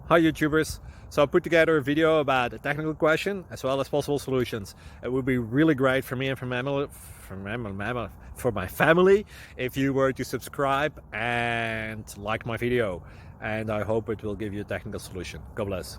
Hi YouTubers! So I put together a video about a technical question as well as possible solutions. It would be really great for me and for my family if you were to subscribe and like my video, and I hope it will give you a technical solution. God bless.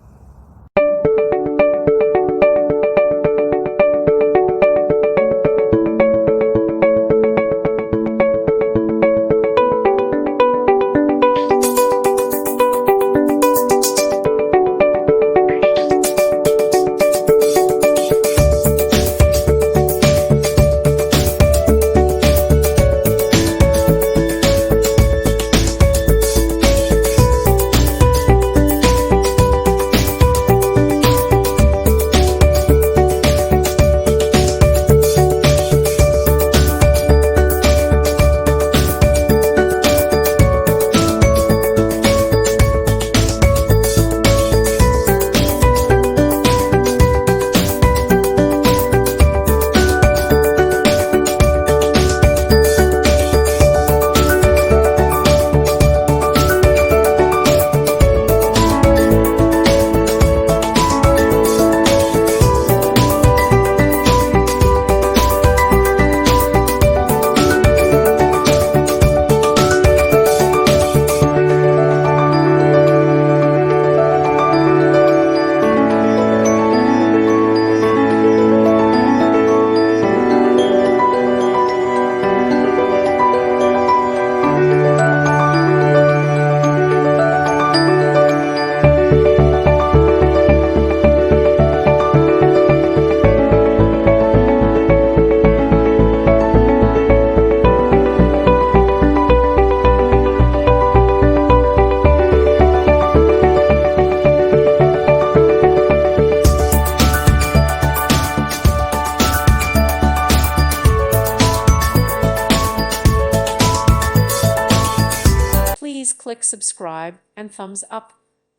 Please click subscribe and thumbs up.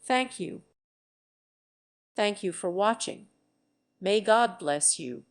Thank you. Thank you for watching. May God bless you.